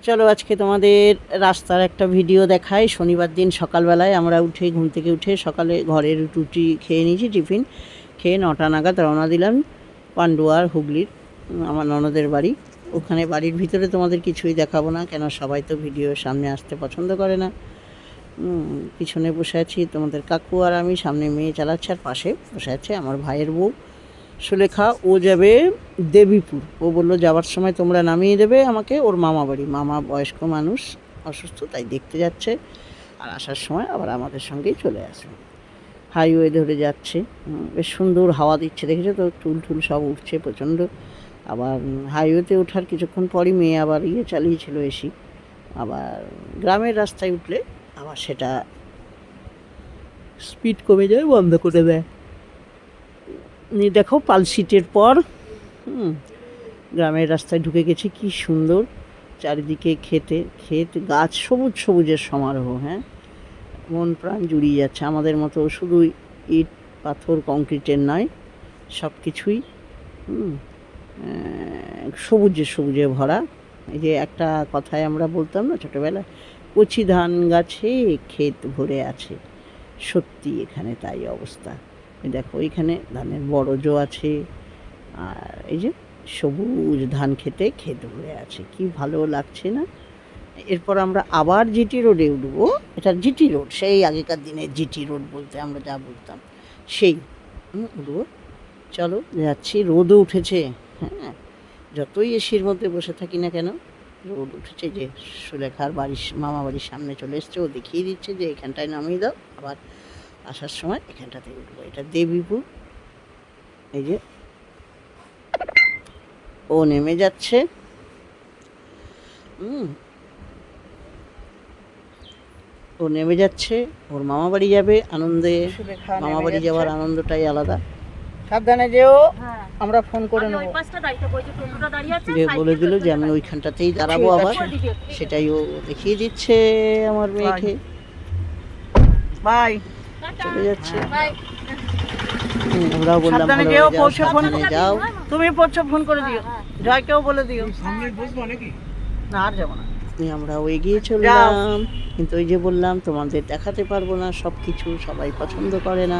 চলো আজকে তোমাদের রাস্তার একটা ভিডিও দেখাই। শনিবার দিন সকালবেলায় আমরা ঘুম থেকে উঠে সকালে ঘরের রুটি খেয়ে নিয়েছি, টিফিন খেয়ে 9টা নাগাদ রওনা দিলাম পান্ডুয়ার, হুগলির আমার ননদের বাড়ি। ওখানে বাড়ির ভিতরে তোমাদের কিছুই দেখাবো না, কেন সবাই তো ভিডিওর সামনে আসতে পছন্দ করে না। পিছনে বসে আছি তোমাদের কাকু আর আমি, সামনে মেয়ে চালাচ্ছে আর পাশে বসে আছে আমার ভাইয়ের বউ সুলেখা। ও যাবে দেবীপুর। ও বললো যাওয়ার সময় তোমরা নামিয়ে দেবে আমাকে ওর মামা বাড়ি। মামা বয়স্ক মানুষ, অসুস্থ, তাই দেখতে যাচ্ছে, আর আসার সময় আবার আমাদের সঙ্গেই চলে আসবে। হাইওয়ে ধরে যাচ্ছে, বেশ সুন্দর হাওয়া দিচ্ছে, দেখেছো তো, টুল টুল সব উঠছে প্রচণ্ড। আবার হাইওয়েতে ওঠার কিছুক্ষণ পরই মেয়ে আবার চালিয়েছিল এসি। আবার গ্রামের রাস্তায় উঠলে আবার সেটা স্পিড কমে যায়, বন্ধ করে দেয়। দেখো পালসিটের পর গ্রামের রাস্তায় ঢুকে গেছি। কি সুন্দর চারিদিকে ক্ষেত গাছ, সবুজ সবুজের সমারোহ। হ্যাঁ, মন প্রাণ জুড়িয়ে যাচ্ছে। আমাদের মতো শুধু ইট পাথর কংক্রিটের নয়, সব কিছুই সবুজে সবুজে ভরা। এই যে একটা কথায় আমরা বলতাম না ছোটোবেলায়, কচি ধান গাছে ক্ষেত ভরে আছে, সত্যি এখানে তাই অবস্থা। দেখো এখানে ধানের বড়জো আছে, আর এই যে সবুজ ধান খেতে ক্ষেত ভরে আছে, কি ভালো লাগছে না। এরপর আমরা আবার জিটি রোডে উঠবো। এটা জিটি রোড, সেই আগেকার দিনের জিটি রোড বলতে আমরা যা বলতাম সেই উঠবো। চলো যাচ্ছি। রোদও উঠেছে। হ্যাঁ, যতই এসির মধ্যে বসে থাকি না কেন, রোদ উঠেছে। যে সুলেখার বাড়ির মামা বাড়ির সামনে চলে এসছে, ও দেখিয়ে দিচ্ছে যে এখানটায় নামিয়ে দাও, আবার আসার সময় এখানটাতে উঠবো। এটা দেবীপুর। এই যে ও নেমে যাচ্ছে। ও নেমে যাচ্ছে, ওর মামা বাড়ি যাবে। আনন্দে মামা বাড়ি যাওয়ার আনন্দটাই আলাদা। সাবধানে যেও, আমরা ফোন করে নেবো। যে বলে দিল যে আমি ওইখানটাতেই দাঁড়াবো আবার, সেটাই ও দেখিয়ে দিচ্ছে আমার মেয়েকে। বাই, চলে যাচ্ছে। আমরাও বললাম সাবধানে যাও। তুমি পড়ছো, ফোন করে দিও, জয়কেও বলে দিও। না, আর যাবো না। আমরাও এগিয়ে চললাম, কিন্তু ওই যে বললাম তোমাদের দেখাতে পারবো না সব কিছু, সবাই পছন্দ করে না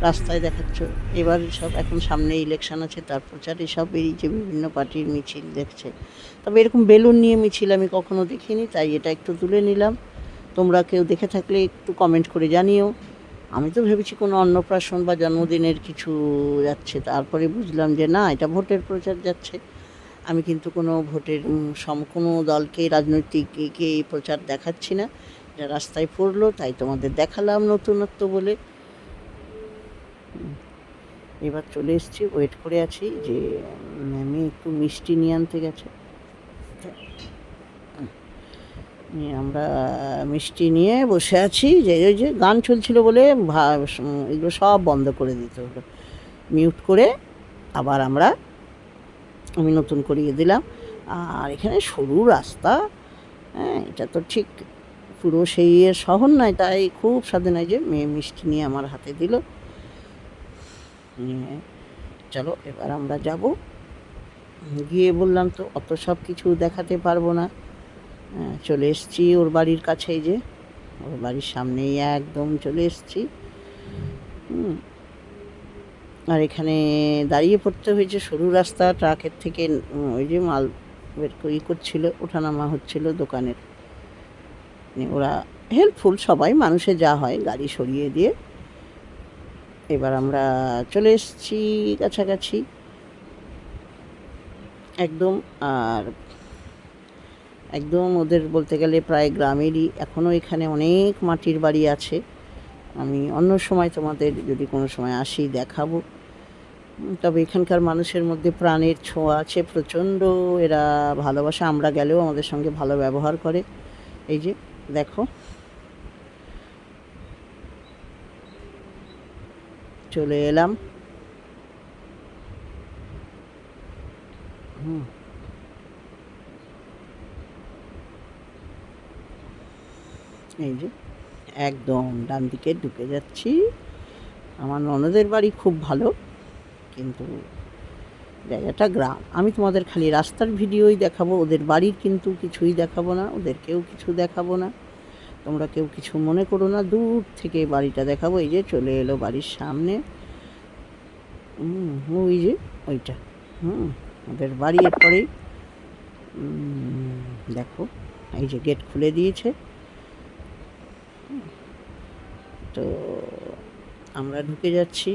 রাস্তায় দেখাচ্ছ। এবার সব এখন সামনে ইলেকশন আছে, তার প্রচারে সব বেরিয়েছে, বিভিন্ন পার্টির মিছিল দেখছে। তবে এরকম বেলুন নিয়ে মিছিল আমি কখনো দেখিনি, তাই এটা একটু তুলে নিলাম। তোমরা কেউ দেখে থাকলে একটু কমেন্ট করে জানিও। আমি তো ভেবেছি কোনো অন্নপ্রাশন বা জন্মদিনের কিছু যাচ্ছে, তারপরে বুঝলাম যে না, এটা ভোটের প্রচার যাচ্ছে। আমি কিন্তু কোনো ভোটের কোনো দলকে, রাজনৈতিককে প্রচার দেখাচ্ছি না। এটা রাস্তায় পড়লো তাই তোমাদের দেখালাম নতুনত্ব বলে। এবার চলে এসেছি, ওয়েট করে আছি যে আমি একটু মিষ্টি নিয়ে আনতে গেছে। আমরা মিষ্টি নিয়ে বসে আছি। যে ওই যে গান চলছিল বলে এগুলো সব বন্ধ করে দিতে হলো, মিউট করে আবার আমি নতুন করিয়ে দিলাম। আর এখানে সরু রাস্তা। হ্যাঁ, এটা তো ঠিক পুরো সেই শহর নয়, তাই খুব সাবধানে। যে মেয়ে মিষ্টি নিয়ে আমার হাতে দিল। চলো এবার আমরা যাব। গিয়ে বললাম তো অত সব কিছু দেখাতে পারবো না। চলে এসছি ওর বাড়ির কাছেই, যে ওর বাড়ির সামনেই একদম চলে এসছি। আর এখানে দাঁড়িয়ে পড়তে হয়েছে, সরু রাস্তা, ট্রাকের থেকে ওই যে মাল বের করছিল, ওঠানামা হচ্ছিল দোকানের। ওরা হেল্পফুল সবাই, মানুষে যা হয় গাড়ি সরিয়ে দিয়ে। এবার আমরা চলে এসেছি কাছাকাছি একদম। আর একদম ওদের বলতে গেলে প্রায় গ্রামেরই। এখনও এখানে অনেক মাটির বাড়ি আছে। আমি অন্য সময় তোমাদের যদি কোনো সময় আসি দেখাবো। তবে এখানকার মানুষের মধ্যে প্রাণের ছোঁয়া আছে প্রচণ্ড। এরা ভালোবাসা, আমরা গেলেও আমাদের সঙ্গে ভালো ব্যবহার করে। এই যে দেখো, চলে এলাম। এই যে একদম ডান দিকে ঢুকে যাচ্ছি। আমার ননদের বাড়ি খুব ভালো, কিন্তু জায়গাটা গ্রাম। আমি তোমাদের খালি রাস্তার ভিডিওই দেখাবো, ওদের বাড়ির কিন্তু কিছুই দেখাবো না, ওদেরকেও কিছু দেখাবো না, তোমরা কেউ কিছু মনে করো না। দূর থেকে বাড়িটা দেখাবো। এই যে চলে এলো বাড়ির সামনে, ওই যে ওইটা ওদের বাড়ি। এরপরেই দেখো এই যে গেট খুলে দিয়েছে, তো আমরা ঢুকে যাচ্ছি।